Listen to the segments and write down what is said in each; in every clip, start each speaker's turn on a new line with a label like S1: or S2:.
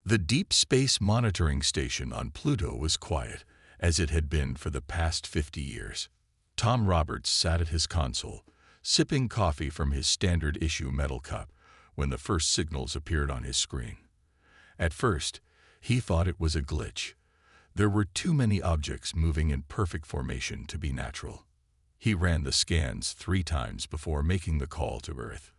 S1: The Deep Space Monitoring Station on Pluto was quiet, as it had been for the past 50 years. Tom Roberts sat at his console, sipping coffee from his standard-issue metal cup, when the first signals appeared on his screen. At first, he thought it was a glitch. There were too many objects moving in perfect formation to be natural. He ran the scans 3 times before making the call to Earth.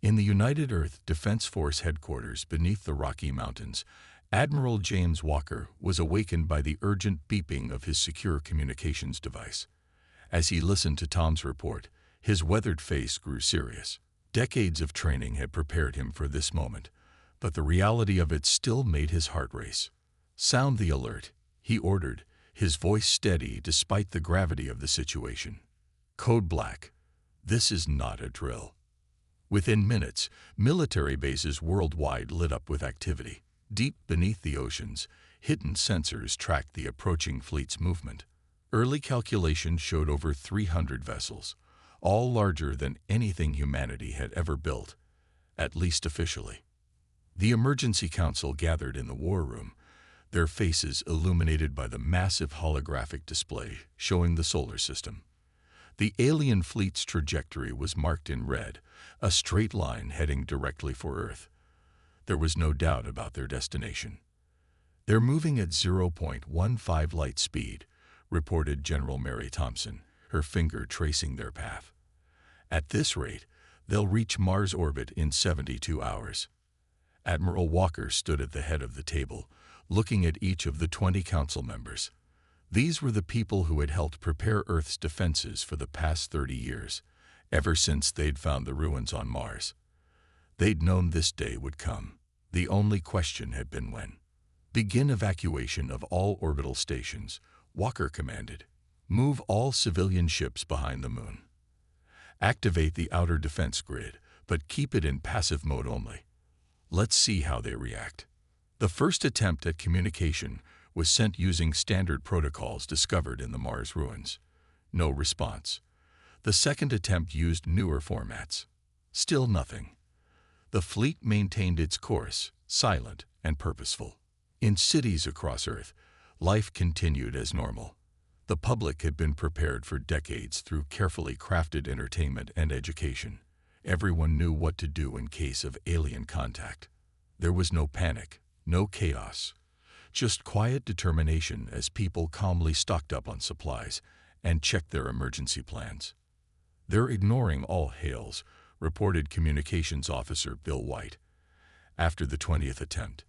S1: In the United Earth Defense Force headquarters beneath the Rocky Mountains, Admiral James Walker was awakened by the urgent beeping of his secure communications device. As he listened to Tom's report, his weathered face grew serious. Decades of training had prepared him for this moment, but the reality of it still made his heart race. "Sound the alert," he ordered, his voice steady despite the gravity of the situation. "Code Black. This is not a drill." Within minutes, military bases worldwide lit up with activity. Deep beneath the oceans, hidden sensors tracked the approaching fleet's movement. Early calculations showed over 300 vessels, all larger than anything humanity had ever built, at least officially. The Emergency Council gathered in the war room, their faces illuminated by the massive holographic display showing the solar system. The alien fleet's trajectory was marked in red, a straight line heading directly for Earth. There was no doubt about their destination. "They're moving at 0.15 light speed," reported General Mary Thompson, her finger tracing their path. "At this rate, they'll reach Mars orbit in 72 hours. Admiral Walker stood at the head of the table, looking at each of the 20 council members. These were the people who had helped prepare Earth's defenses for the past 30 years, ever since they'd found the ruins on Mars. They'd known this day would come. The only question had been when. "Begin evacuation of all orbital stations," Walker commanded. "Move all civilian ships behind the moon. Activate the outer defense grid, but keep it in passive mode only. Let's see how they react." The first attempt at communication was sent using standard protocols discovered in the Mars ruins. No response. The second attempt used newer formats. Still nothing. The fleet maintained its course, silent and purposeful. In cities across Earth, life continued as normal. The public had been prepared for decades through carefully crafted entertainment and education. Everyone knew what to do in case of alien contact. There was no panic, no chaos, just quiet determination as people calmly stocked up on supplies and checked their emergency plans. "They're ignoring all hails," reported Communications Officer Bill White, after the 20th attempt.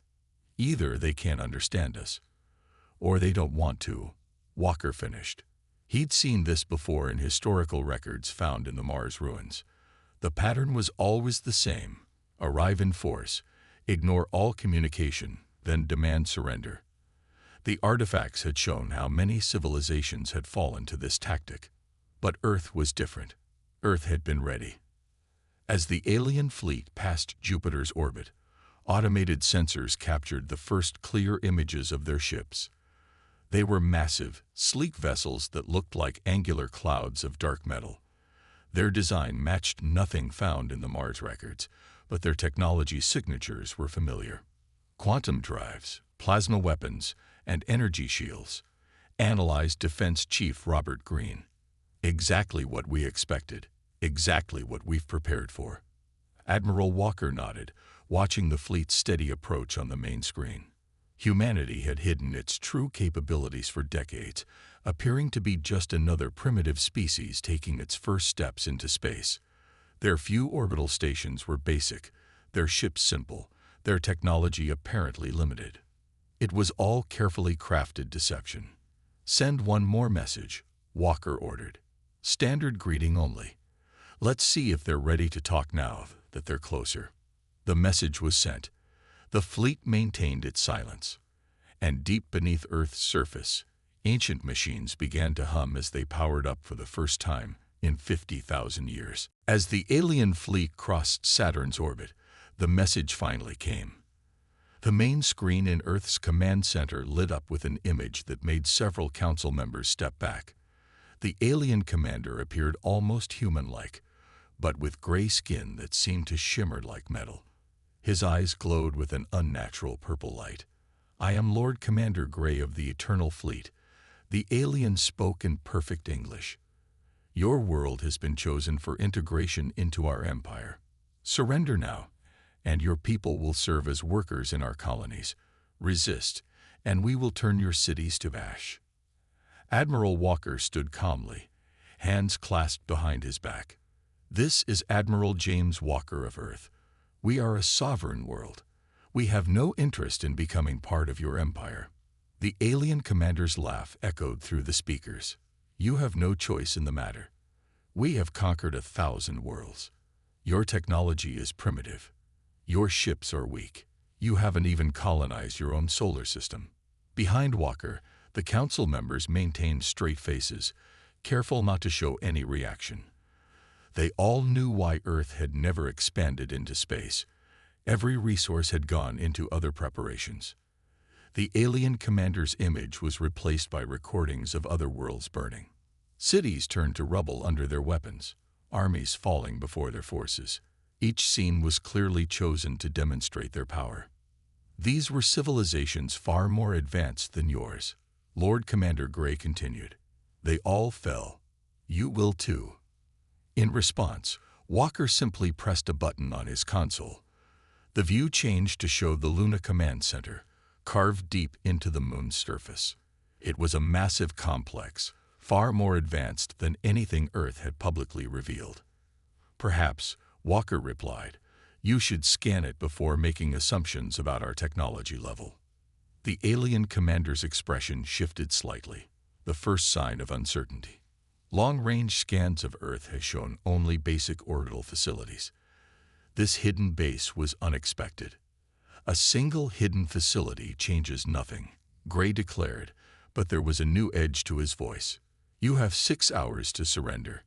S1: "Either they can't understand us, or they don't want to," Walker finished. He'd seen this before in historical records found in the Mars ruins. The pattern was always the same: arrive in force, ignore all communication, then demand surrender. The artifacts had shown how many civilizations had fallen to this tactic. But Earth was different. Earth had been ready. As the alien fleet passed Jupiter's orbit, automated sensors captured the first clear images of their ships. They were massive, sleek vessels that looked like angular clouds of dark metal. Their design matched nothing found in the Mars records, but their technology signatures were familiar. Quantum drives, plasma weapons, and energy shields, analyzed Defense Chief Robert Greene. "Exactly what we expected, exactly what we've prepared for." Admiral Walker nodded, watching the fleet's steady approach on the main screen. Humanity had hidden its true capabilities for decades, appearing to be just another primitive species taking its first steps into space. Their few orbital stations were basic, their ships simple, their technology apparently limited. It was all carefully crafted deception. "Send one more message," Walker ordered. "Standard greeting only. Let's see if they're ready to talk now that they're closer." The message was sent. The fleet maintained its silence. And deep beneath Earth's surface, ancient machines began to hum as they powered up for the first time in 50,000 years. As the alien fleet crossed Saturn's orbit, the message finally came. The main screen in Earth's command center lit up with an image that made several council members step back. The alien commander appeared almost human-like, but with gray skin that seemed to shimmer like metal. His eyes glowed with an unnatural purple light. "I am Lord Commander Gray of the Eternal Fleet." The alien spoke in perfect English. "Your world has been chosen for integration into our empire. Surrender now, and your people will serve as workers in our colonies. Resist, and we will turn your cities to ash." Admiral Walker stood calmly, hands clasped behind his back. "This is Admiral James Walker of Earth. We are a sovereign world. We have no interest in becoming part of your empire." The alien commander's laugh echoed through the speakers. "You have no choice in the matter. We have conquered 1,000 worlds. Your technology is primitive. Your ships are weak. You haven't even colonized your own solar system." Behind Walker, the council members maintained straight faces, careful not to show any reaction. They all knew why Earth had never expanded into space. Every resource had gone into other preparations. The alien commander's image was replaced by recordings of other worlds burning. Cities turned to rubble under their weapons, armies falling before their forces. Each scene was clearly chosen to demonstrate their power. "These were civilizations far more advanced than yours," Lord Commander Gray continued. "They all fell. You will too." In response, Walker simply pressed a button on his console. The view changed to show the Luna Command Center, carved deep into the moon's surface. It was a massive complex, far more advanced than anything Earth had publicly revealed. "Perhaps," Walker replied, "you should scan it before making assumptions about our technology level." The alien commander's expression shifted slightly, the first sign of uncertainty. Long-range scans of Earth have shown only basic orbital facilities. This hidden base was unexpected. "A single hidden facility changes nothing," Gray declared, but there was a new edge to his voice. "You have 6 hours to surrender.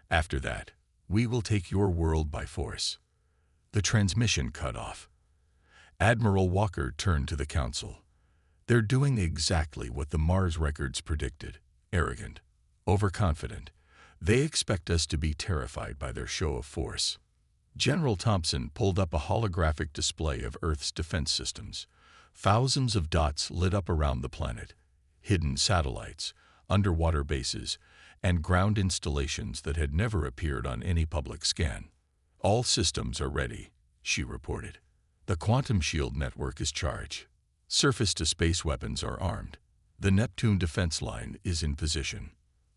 S1: After that, we will take your world by force." The transmission cut off. Admiral Walker turned to the council. "They're doing exactly what the Mars records predicted. Arrogant, overconfident. They expect us to be terrified by their show of force." General Thompson pulled up a holographic display of Earth's defense systems. Thousands of dots lit up around the planet. Hidden satellites, underwater bases, and ground installations that had never appeared on any public scan. "All systems are ready," she reported. "The quantum shield network is charged. Surface-to-space weapons are armed. The Neptune defense line is in position."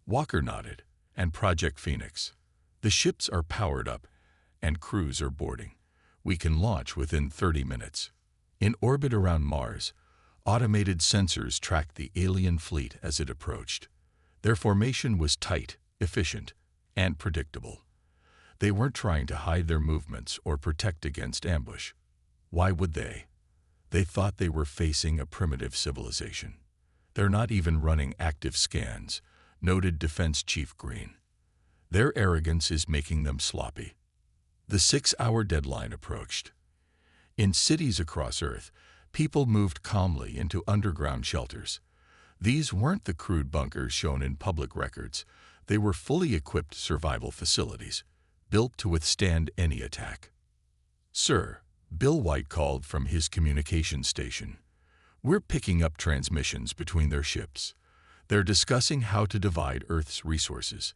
S1: Walker nodded. "And Project Phoenix. The ships are powered up, and crews are boarding. We can launch within 30 minutes. In orbit around Mars, automated sensors tracked the alien fleet as it approached. Their formation was tight, efficient, and predictable. They weren't trying to hide their movements or protect against ambush. Why would they? They thought they were facing a primitive civilization. "They're not even running active scans," noted Defense Chief Green. "Their arrogance is making them sloppy." The 6-hour deadline approached. In cities across Earth, people moved calmly into underground shelters. These weren't the crude bunkers shown in public records. They were fully equipped survival facilities, built to withstand any attack. "Sir," Bill White called from his communications station, "we're picking up transmissions between their ships. They're discussing how to divide Earth's resources.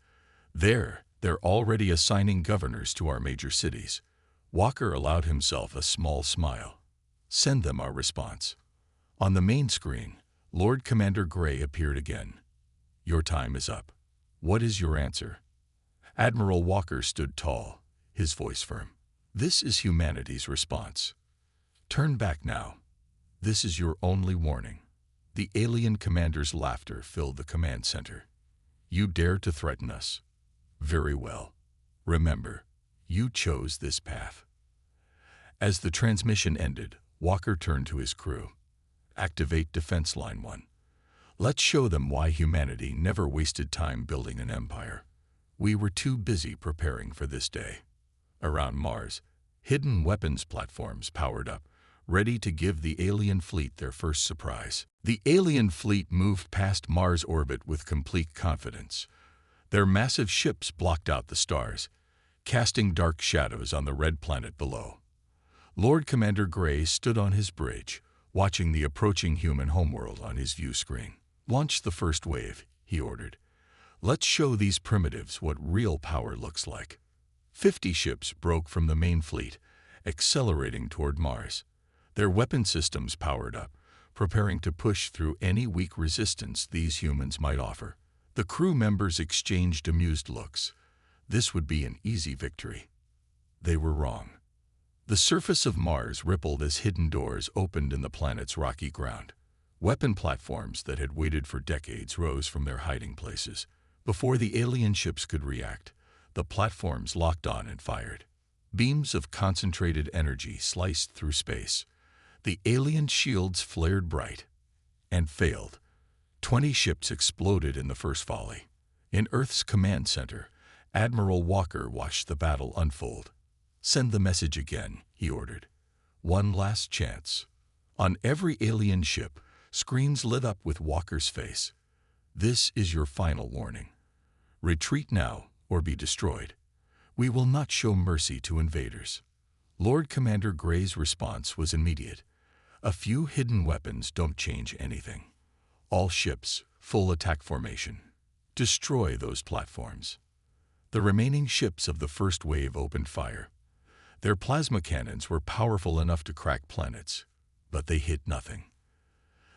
S1: They're already assigning governors to our major cities." Walker allowed himself a small smile. "Send them our response." On the main screen, Lord Commander Gray appeared again. "Your time is up. What is your answer?" Admiral Walker stood tall, his voice firm. "This is humanity's response. Turn back now. This is your only warning." The alien commander's laughter filled the command center. "You dare to threaten us? Very well. Remember, you chose this path." As the transmission ended, Walker turned to his crew. "Activate Defense Line 1. Let's show them why humanity never wasted time building an empire. We were too busy preparing for this day." Around Mars, hidden weapons platforms powered up, ready to give the alien fleet their first surprise. The alien fleet moved past Mars' orbit with complete confidence. Their massive ships blocked out the stars, casting dark shadows on the red planet below. Lord Commander Gray stood on his bridge, watching the approaching human homeworld on his view screen. "Launch the first wave," he ordered. "Let's show these primitives what real power looks like." 50 ships broke from the main fleet, accelerating toward Mars. Their weapon systems powered up, preparing to push through any weak resistance these humans might offer. The crew members exchanged amused looks. This would be an easy victory. They were wrong. The surface of Mars rippled as hidden doors opened in the planet's rocky ground. Weapon platforms that had waited for decades rose from their hiding places. Before the alien ships could react, the platforms locked on and fired. Beams of concentrated energy sliced through space. The alien shields flared bright and failed. 20 ships exploded in the first volley. In Earth's command center, Admiral Walker watched the battle unfold. "Send the message again," he ordered. "One last chance." On every alien ship, screens lit up with Walker's face. "This is your final warning. Retreat now or be destroyed. We will not show mercy to invaders." Lord Commander Gray's response was immediate. "A few hidden weapons don't change anything. All ships, full attack formation. Destroy those platforms." The remaining ships of the first wave opened fire. Their plasma cannons were powerful enough to crack planets, but they hit nothing.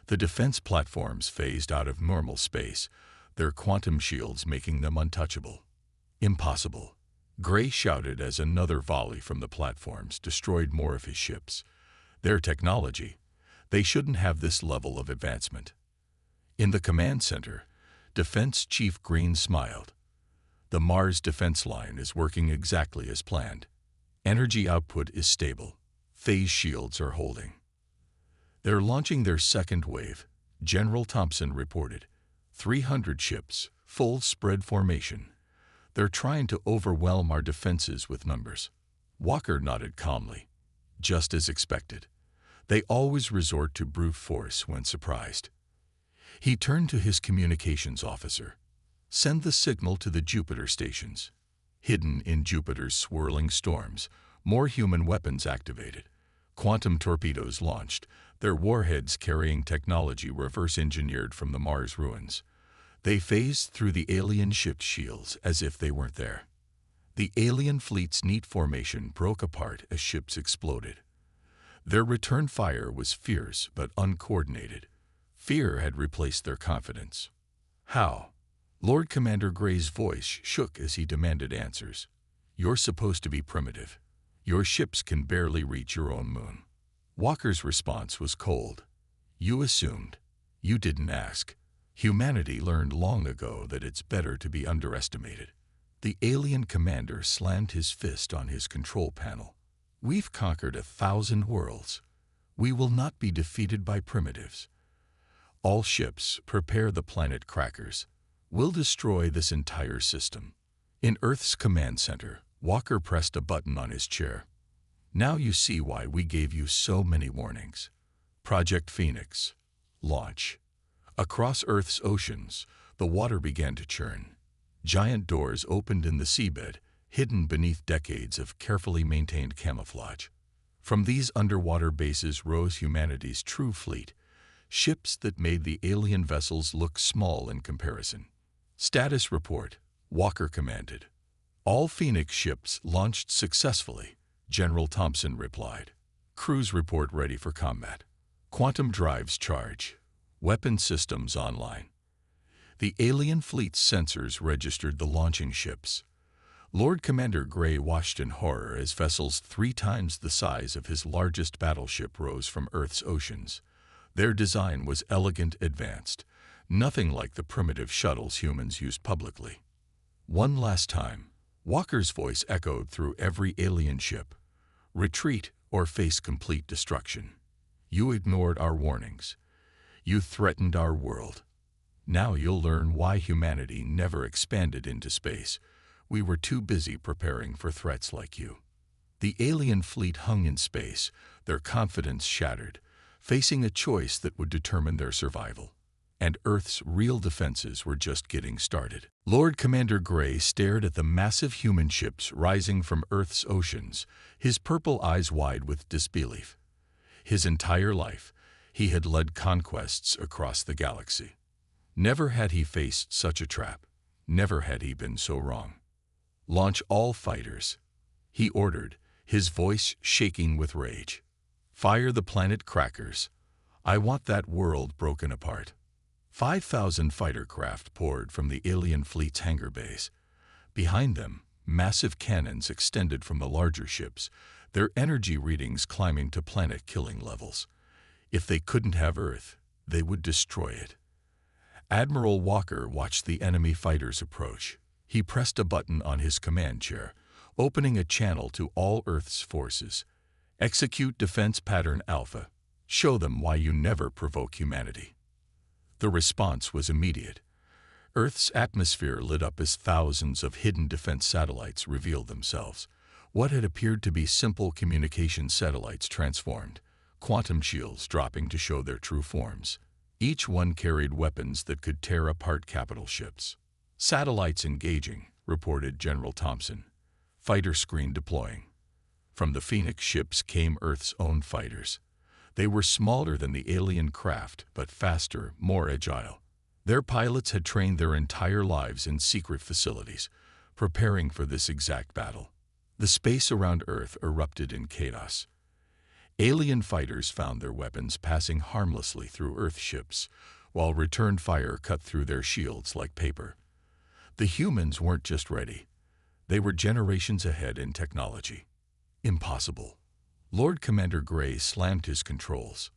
S1: The defense platforms phased out of normal space, their quantum shields making them untouchable. "Impossible," Gray shouted as another volley from the platforms destroyed more of his ships. "Their technology. They shouldn't have this level of advancement." In the command center, Defense Chief Green smiled. "The Mars defense line is working exactly as planned. Energy output is stable. Phase shields are holding." "They're launching their second wave," General Thompson reported. 300 ships, full spread formation. "They're trying to overwhelm our defenses with numbers." Walker nodded calmly. "Just as expected. They always resort to brute force when surprised." He turned to his communications officer. "Send the signal to the Jupiter stations." Hidden in Jupiter's swirling storms, more human weapons activated. Quantum torpedoes launched, their warheads carrying technology reverse-engineered from the Mars ruins. They phased through the alien ship's shields as if they weren't there. The alien fleet's neat formation broke apart as ships exploded. Their return fire was fierce but uncoordinated. Fear had replaced their confidence. "How?" Lord Commander Gray's voice shook as he demanded answers. "You're supposed to be primitive. Your ships can barely reach your own moon." Walker's response was cold. "You assumed. You didn't ask. Humanity learned long ago that it's better to be underestimated." The alien commander slammed his fist on his control panel. "We've conquered 1,000 worlds. We will not be defeated by primitives. All ships, prepare the planet crackers. We'll destroy this entire system." In Earth's command center, Walker pressed a button on his chair. "Now you see why we gave you so many warnings. Project Phoenix. Launch." Across Earth's oceans, the water began to churn. Giant doors opened in the seabed, hidden beneath decades of carefully maintained camouflage. From these underwater bases rose humanity's true fleet, ships that made the alien vessels look small in comparison. "Status report," Walker commanded. "All Phoenix ships launched successfully," General Thompson replied. "Cruise report ready for combat. Quantum drives charge. Weapon systems online." The alien fleet's sensors registered the launching ships. Lord Commander Gray watched in horror as vessels 3 times the size of his largest battleship rose from Earth's oceans. Their design was elegant, advanced, nothing like the primitive shuttles humans used publicly. One last time, Walker's voice echoed through every alien ship. "Retreat or face complete destruction. You ignored our warnings. You threatened our world. Now you'll learn why humanity never expanded into space. We were too busy preparing for threats like you." The alien fleet hung in space, their confidence shattered, facing a choice that would determine their survival. and Earth's real defenses were just getting started. Lord Commander Gray stared at the massive human ships rising from Earth's oceans, his purple eyes wide with disbelief. His entire life, he had led conquests across the galaxy. Never had he faced such a trap. Never had he been so wrong. "Launch all fighters," he ordered, his voice shaking with rage. "Fire the planet crackers. I want that world broken apart." 5,000 fighter craft poured from the alien fleet's hangar bays. Behind them, massive cannons extended from the larger ships, their energy readings climbing to planet-killing levels. If they couldn't have Earth, they would destroy it. Admiral Walker watched the enemy fighters approach. He pressed a button on his command chair, opening a channel to all Earth's forces. "Execute Defense Pattern Alpha. Show them why you never provoke humanity." The response was immediate. Earth's atmosphere lit up as thousands of hidden defense satellites revealed themselves. What had appeared to be simple communication satellites transformed, quantum shields dropping to show their true forms. Each one carried weapons that could tear apart capital ships. "Satellites engaging," reported General Thompson. "Fighter screen deploying." From the Phoenix ships came Earth's own fighters. They were smaller than the alien craft, but faster, more agile. Their pilots had trained their entire lives in secret facilities, preparing for this exact battle. The space around Earth erupted in chaos. Alien fighters found their weapons passing harmlessly through Earth ships, while return fire cut through their shields like paper. The humans weren't just ready. They were generations ahead in technology. Impossible. Lord Commander Gray slammed his controls.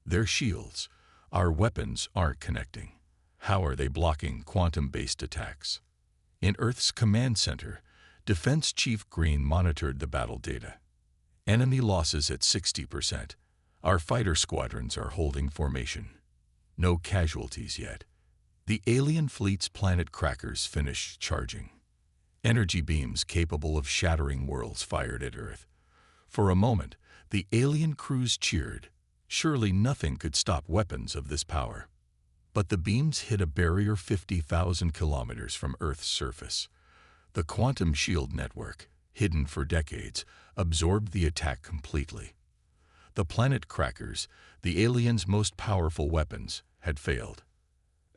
S1: "Their shields, our weapons, aren't connecting. How are they blocking quantum-based attacks?" In Earth's command center, Defense Chief Green monitored the battle data. "Enemy losses at 60%. Our fighter squadrons are holding formation. No casualties yet." The alien fleet's planet crackers finished charging. Energy beams capable of shattering worlds fired at Earth. For a moment, the alien crews cheered. Surely nothing could stop weapons of this power. But the beams hit a barrier 50,000 kilometers from Earth's surface. The quantum shield network, hidden for decades, absorbed the attack completely. The planet crackers, the aliens' most powerful weapons, had failed.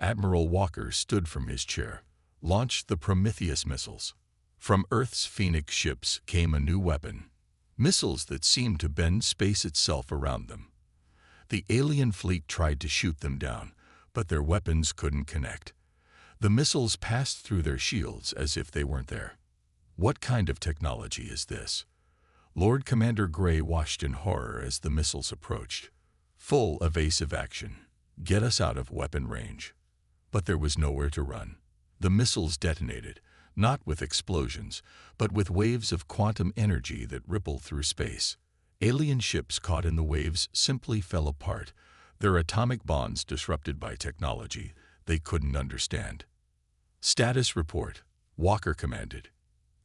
S1: Admiral Walker stood from his chair, launched the Prometheus missiles. From Earth's Phoenix ships came a new weapon, missiles that seemed to bend space itself around them. The alien fleet tried to shoot them down, but their weapons couldn't connect. The missiles passed through their shields as if they weren't there. What kind of technology is this? Lord Commander Gray watched in horror as the missiles approached. Full evasive action. Get us out of weapon range. But there was nowhere to run. The missiles detonated, not with explosions, but with waves of quantum energy that rippled through space. Alien ships caught in the waves simply fell apart, their atomic bonds disrupted by technology they couldn't understand. "Status report," Walker commanded.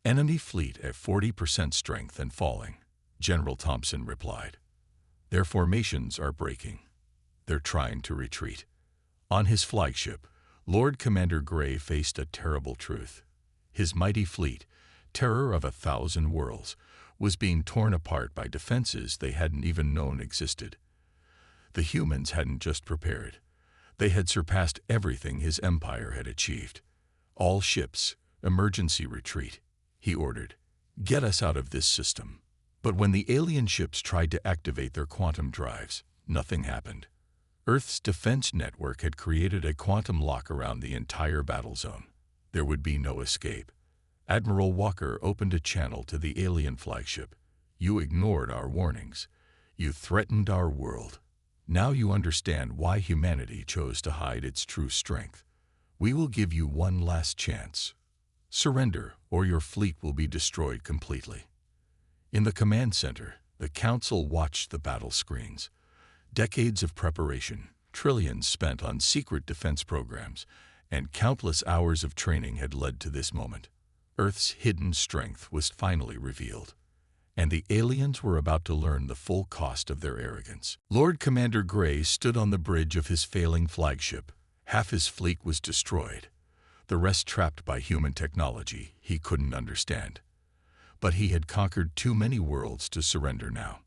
S1: "Enemy fleet at 40% strength and falling," General Thompson replied. "Their formations are breaking. They're trying to retreat." On his flagship, Lord Commander Gray faced a terrible truth. His mighty fleet, terror of 1,000 worlds, was being torn apart by defenses they hadn't even known existed. The humans hadn't just prepared. They had surpassed everything his empire had achieved. "All ships, emergency retreat," he ordered. "Get us out of this system." But when the alien ships tried to activate their quantum drives, nothing happened. Earth's defense network had created a quantum lock around the entire battle zone. There would be no escape. Admiral Walker opened a channel to the alien flagship. "You ignored our warnings. You threatened our world. Now you understand why humanity chose to hide its true strength. We will give you one last chance. Surrender, or your fleet will be destroyed completely." In the command center, the Council watched the battle screens. Decades of preparation, trillions spent on secret defense programs, and countless hours of training had led to this moment. Earth's hidden strength was finally revealed, and the aliens were about to learn the full cost of their arrogance. Lord Commander Gray stood on the bridge of his failing flagship, Half his fleet was destroyed, the rest trapped by human technology he couldn't understand. But he had conquered too many worlds to surrender now.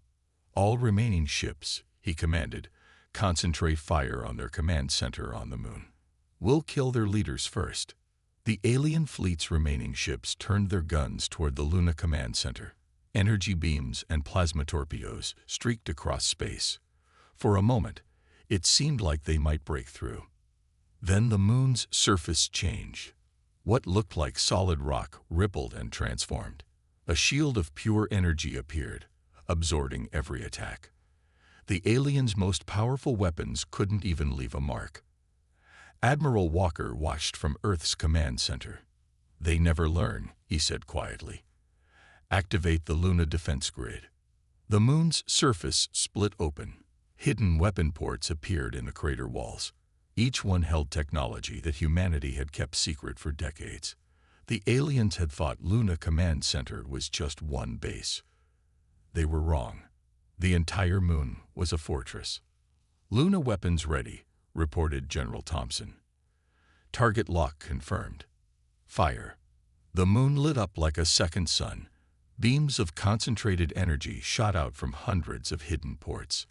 S1: All remaining ships, he commanded, concentrate fire on their command center on the moon. We'll kill their leaders first. The alien fleet's remaining ships turned their guns toward the Luna command center. Energy beams and plasma torpedoes streaked across space. For a moment, it seemed like they might break through. Then the moon's surface changed. What looked like solid rock rippled and transformed. A shield of pure energy appeared, absorbing every attack. The aliens' most powerful weapons couldn't even leave a mark. Admiral Walker watched from Earth's command center. "They never learn," he said quietly. "Activate the Luna defense grid." The moon's surface split open. Hidden weapon ports appeared in the crater walls. Each one held technology that humanity had kept secret for decades. The aliens had thought Luna Command Center was just one base. They were wrong. The entire moon was a fortress. "Luna weapons ready," reported General Thompson. "Target lock confirmed." Fire. The moon lit up like a second sun. Beams of concentrated energy shot out from hundreds of hidden ports.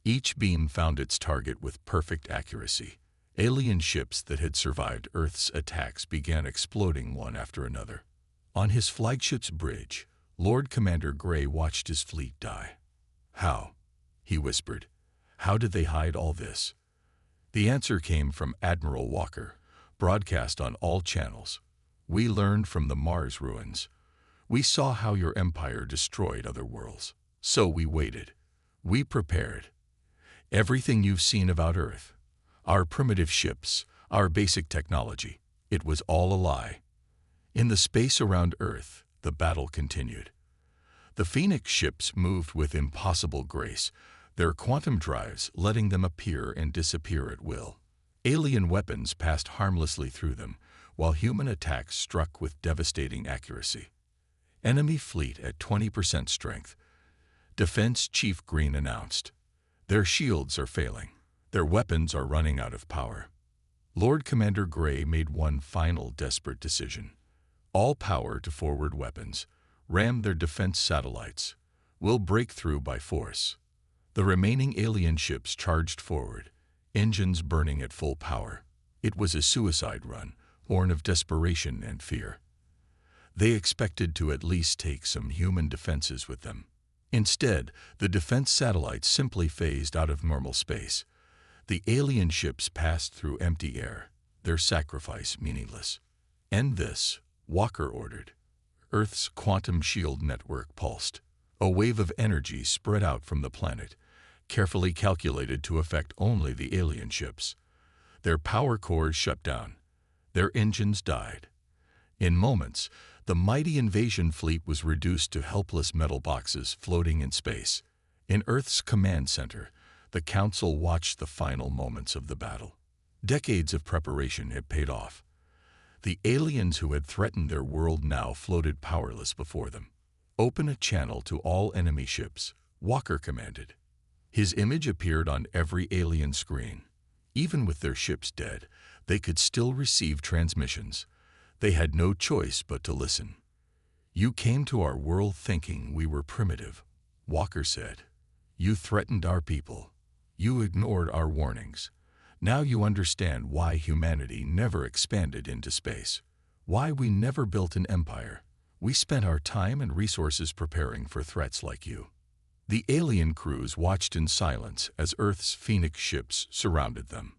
S1: Each beam found its target with perfect accuracy. Alien ships that had survived Earth's attacks began exploding one after another. On his flagship's bridge, Lord Commander Gray watched his fleet die. "How?" he whispered. "How did they hide all this?" The answer came from Admiral Walker, broadcast on all channels. "We learned from the Mars ruins. We saw how your empire destroyed other worlds. So we waited. We prepared. Everything you've seen about Earth, our primitive ships, our basic technology, it was all a lie." In the space around Earth, the battle continued. The Phoenix ships moved with impossible grace, their quantum drives letting them appear and disappear at will. Alien weapons passed harmlessly through them, while human attacks struck with devastating accuracy. Enemy fleet at 20% strength. Defense Chief Green announced. "Their shields are failing. Their weapons are running out of power." Lord Commander Gray made one final desperate decision. "All power to forward weapons. Ram their defense satellites. We'll break through by force." The remaining alien ships charged forward, engines burning at full power. It was a suicide run, born of desperation and fear. They expected to at least take some human defenses with them. Instead, the defense satellites simply phased out of normal space. The alien ships passed through empty air, their sacrifice meaningless. "End this," Walker ordered. Earth's quantum shield network pulsed. A wave of energy spread out from the planet, carefully calculated to affect only the alien ships. Their power cores shut down. Their engines died. In moments, the mighty invasion fleet was reduced to helpless metal boxes floating in space. In Earth's command center, the Council watched the final moments of the battle. Decades of preparation had paid off. The aliens who had threatened their world now floated powerless before them. "Open a channel to all enemy ships," Walker commanded. His image appeared on every alien screen. Even with their ships dead, they could still receive transmissions. They had no choice but to listen. "You came to our world thinking we were primitive," Walker said. "You threatened our people. You ignored our warnings. Now you understand why humanity never expanded into space. Why we never built an empire. We spent our time and resources preparing for threats like you." The alien crews watched in silence as Earth's Phoenix ships surrounded them.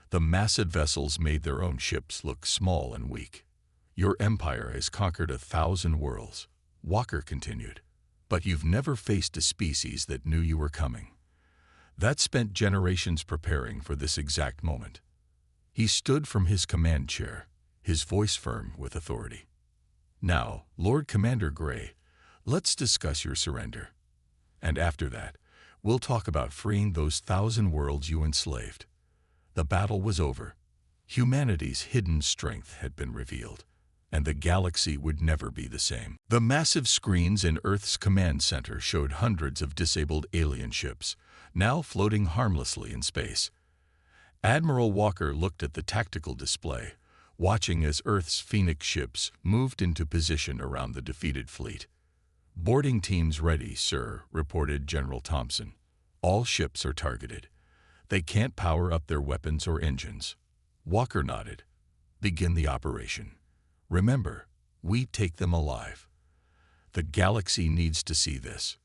S1: The massive vessels made their own ships look small and weak. "Your empire has conquered 1,000 worlds," Walker continued. "But you've never faced a species that knew you were coming. That spent generations preparing for this exact moment." He stood from his command chair, his voice firm with authority. "Now, Lord Commander Gray, let's discuss your surrender. And after that, we'll talk about freeing those 1,000 worlds you enslaved." The battle was over. Humanity's hidden strength had been revealed, and the galaxy would never be the same. The massive screens in Earth's command center showed hundreds of disabled alien ships, now floating harmlessly in space. Admiral Walker looked at the tactical display, watching as Earth's Phoenix ships moved into position around the defeated fleet. "Boarding teams ready, sir," reported General Thompson. "All ships are targeted. They can't power up their weapons or engines." Walker nodded. "Begin the operation. Remember, we take them alive. The galaxy needs to see this."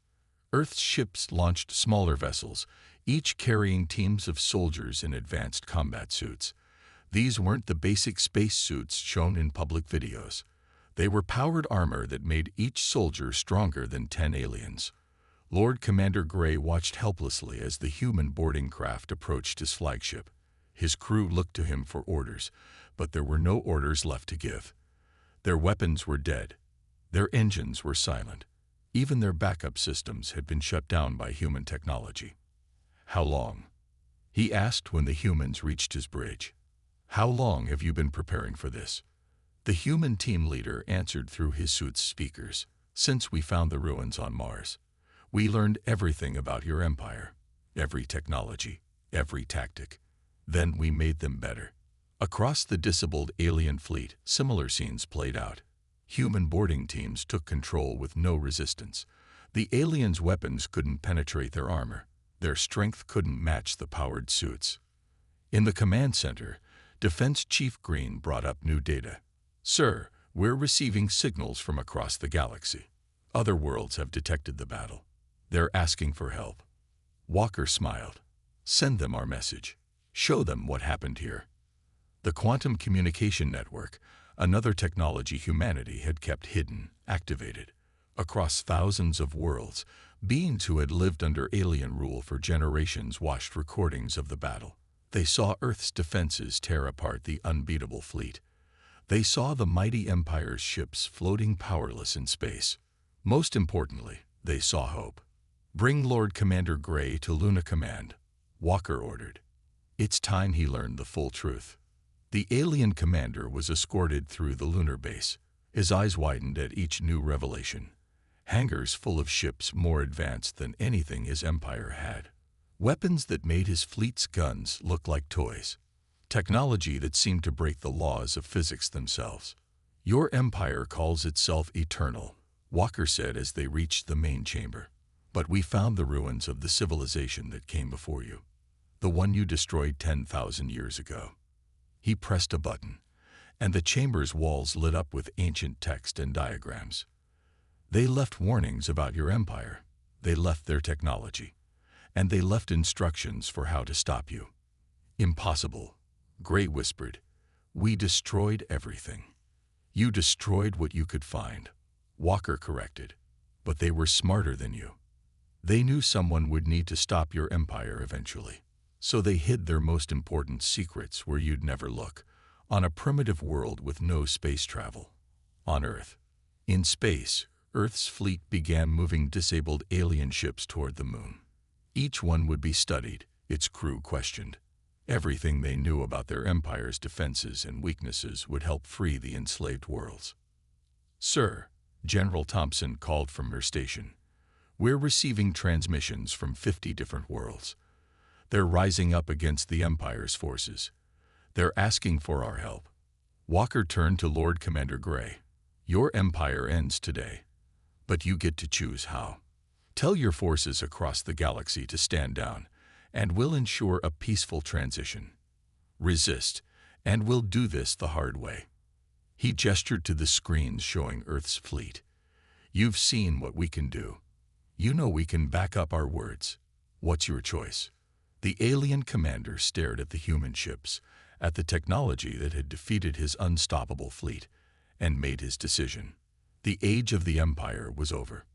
S1: Earth's ships launched smaller vessels, each carrying teams of soldiers in advanced combat suits. These weren't the basic space suits shown in public videos. They were powered armor that made each soldier stronger than 10 aliens. Lord Commander Gray watched helplessly as the human boarding craft approached his flagship. His crew looked to him for orders, but there were no orders left to give. Their weapons were dead. Their engines were silent. Even their backup systems had been shut down by human technology. "How long?" he asked when the humans reached his bridge. "How long have you been preparing for this?" The human team leader answered through his suit's speakers. "Since we found the ruins on Mars. We learned everything about your empire, every technology, every tactic. Then we made them better." Across the disabled alien fleet, similar scenes played out. Human boarding teams took control with no resistance. The aliens' weapons couldn't penetrate their armor. Their strength couldn't match the powered suits. In the command center, Defense Chief Green brought up new data. "Sir, we're receiving signals from across the galaxy. Other worlds have detected the battle. They're asking for help." Walker smiled. "Send them our message. Show them what happened here." The quantum communication network, another technology humanity had kept hidden, activated. Across thousands of worlds, beings who had lived under alien rule for generations watched recordings of the battle. They saw Earth's defenses tear apart the unbeatable fleet. They saw the mighty Empire's ships floating powerless in space. Most importantly, they saw hope. "Bring Lord Commander Gray to Luna Command," Walker ordered. It's time he learned the full truth. The alien commander was escorted through the lunar base. His eyes widened at each new revelation. Hangars full of ships more advanced than anything his empire had. Weapons that made his fleet's guns look like toys. Technology that seemed to break the laws of physics themselves. "Your empire calls itself eternal," Walker said as they reached the main chamber. "But we found the ruins of the civilization that came before you. The one you destroyed 10,000 years ago." He pressed a button, and the chamber's walls lit up with ancient text and diagrams. "They left warnings about your empire. They left their technology. And they left instructions for how to stop you." "Impossible," Gray whispered. "We destroyed everything." "You destroyed what you could find," Walker corrected. "But they were smarter than you. They knew someone would need to stop your empire eventually. So they hid their most important secrets where you'd never look, on a primitive world with no space travel. On Earth. In space, Earth's fleet began moving disabled alien ships toward the moon. Each one would be studied, its crew questioned. Everything they knew about their empire's defenses and weaknesses would help free the enslaved worlds. "Sir," General Thompson called from her station, "we're receiving transmissions from 50 different worlds. They're rising up against the Empire's forces. They're asking for our help." Walker turned to Lord Commander Gray. "Your empire ends today, but you get to choose how. Tell your forces across the galaxy to stand down, and we'll ensure a peaceful transition. Resist, and we'll do this the hard way." He gestured to the screens showing Earth's fleet. "You've seen what we can do. You know we can back up our words. What's your choice?" The alien commander stared at the human ships, at the technology that had defeated his unstoppable fleet, and made his decision. The age of the Empire was over.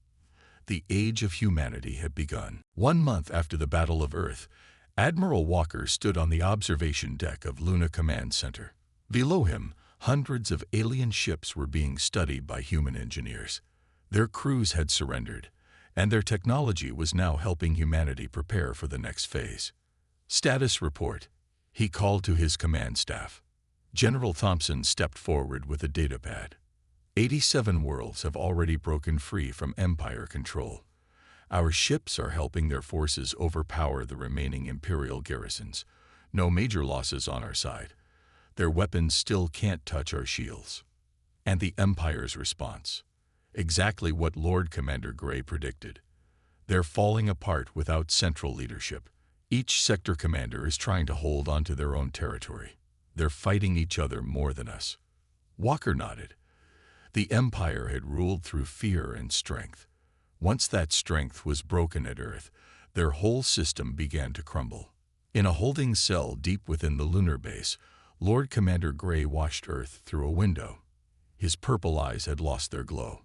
S1: The age of humanity had begun. 1 month after the Battle of Earth, Admiral Walker stood on the observation deck of Luna Command Center. Below him, hundreds of alien ships were being studied by human engineers. Their crews had surrendered, and their technology was now helping humanity prepare for the next phase. "Status report," he called to his command staff. General Thompson stepped forward with a datapad. 87 worlds have already broken free from Empire control. Our ships are helping their forces overpower the remaining Imperial garrisons. No major losses on our side. Their weapons still can't touch our shields. And the Empire's response. Exactly what Lord Commander Gray predicted. They're falling apart without central leadership. Each sector commander is trying to hold onto their own territory. They're fighting each other more than us. Walker nodded. The Empire had ruled through fear and strength. Once that strength was broken at Earth, their whole system began to crumble. In a holding cell deep within the lunar base, Lord Commander Gray watched Earth through a window. His purple eyes had lost their glow.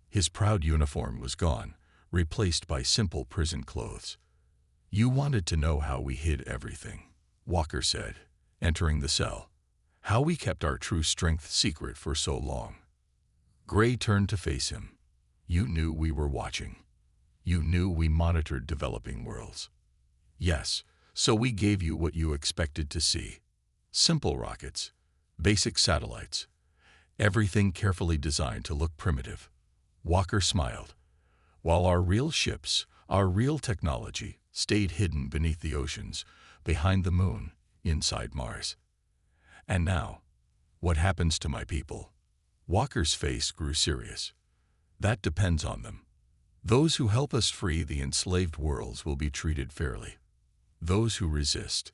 S1: His proud uniform was gone, replaced by simple prison clothes. "You wanted to know how we hid everything," Walker said, entering the cell. "How we kept our true strength secret for so long." Gray turned to face him. "You knew we were watching. You knew we monitored developing worlds." "Yes, so we gave you what you expected to see. Simple rockets, basic satellites, everything carefully designed to look primitive." Walker smiled. "While our real ships, our real technology, stayed hidden beneath the oceans, behind the moon, inside Mars. And now, what happens to my people?" Walker's face grew serious. "That depends on them. Those who help us free the enslaved worlds will be treated fairly. Those who resist."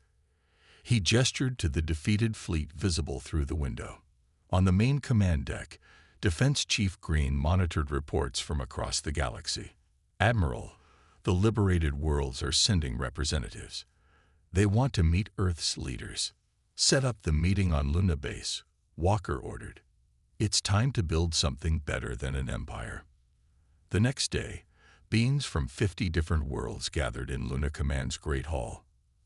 S1: He gestured to the defeated fleet visible through the window. On the main command deck, Defense Chief Green monitored reports from across the galaxy. "Admiral, the liberated worlds are sending representatives. They want to meet Earth's leaders." "Set up the meeting on Luna Base," Walker ordered. "It's time to build something better than an empire." The next day, beings from 50 different worlds gathered in Luna Command's Great Hall.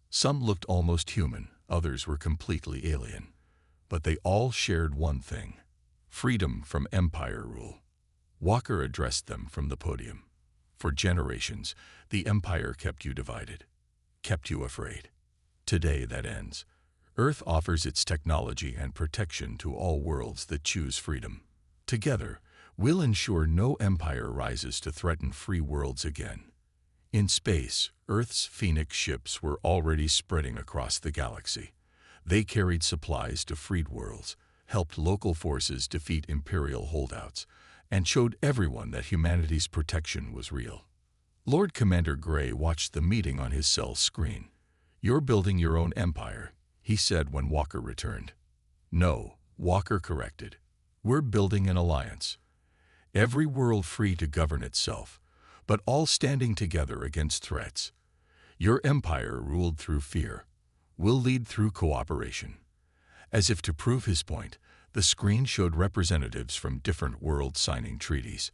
S1: Some looked almost human, others were completely alien. But they all shared one thing: freedom from empire rule. Walker addressed them from the podium. "For generations, the empire kept you divided, kept you afraid. Today that ends. Earth offers its technology and protection to all worlds that choose freedom. Together, we'll ensure no empire rises to threaten free worlds again." In space, Earth's Phoenix ships were already spreading across the galaxy. They carried supplies to freed worlds, helped local forces defeat Imperial holdouts, and showed everyone that humanity's protection was real. Lord Commander Gray watched the meeting on his cell screen. "You're building your own empire," he said when Walker returned. "No," Walker corrected. "We're building an alliance. Every world free to govern itself, but all standing together against threats. Your empire ruled through fear. We'll lead through cooperation." As if to prove his point, the screen showed representatives from different worlds signing treaties.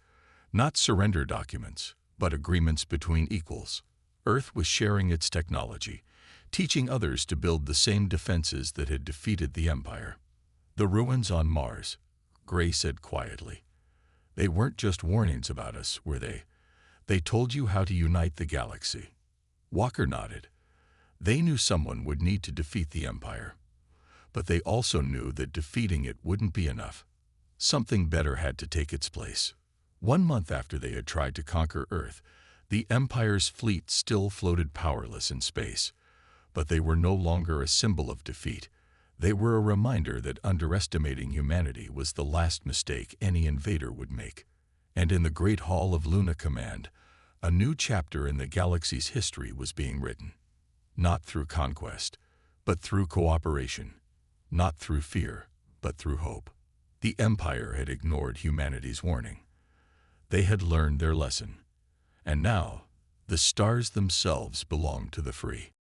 S1: Not surrender documents, but agreements between equals. Earth was sharing its technology, teaching others to build the same defenses that had defeated the Empire. "The ruins on Mars," Gray said quietly. "They weren't just warnings about us, were they? They told you how to unite the galaxy." Walker nodded. They knew someone would need to defeat the Empire. But they also knew that defeating it wouldn't be enough. Something better had to take its place. 1 month after they had tried to conquer Earth, the Empire's fleet still floated powerless in space. But they were no longer a symbol of defeat. They were a reminder that underestimating humanity was the last mistake any invader would make. And in the Great Hall of Luna Command, a new chapter in the galaxy's history was being written. Not through conquest, but through cooperation. Not through fear, but through hope. The Empire had ignored humanity's warning. They had learned their lesson. And now, the stars themselves belonged to the free.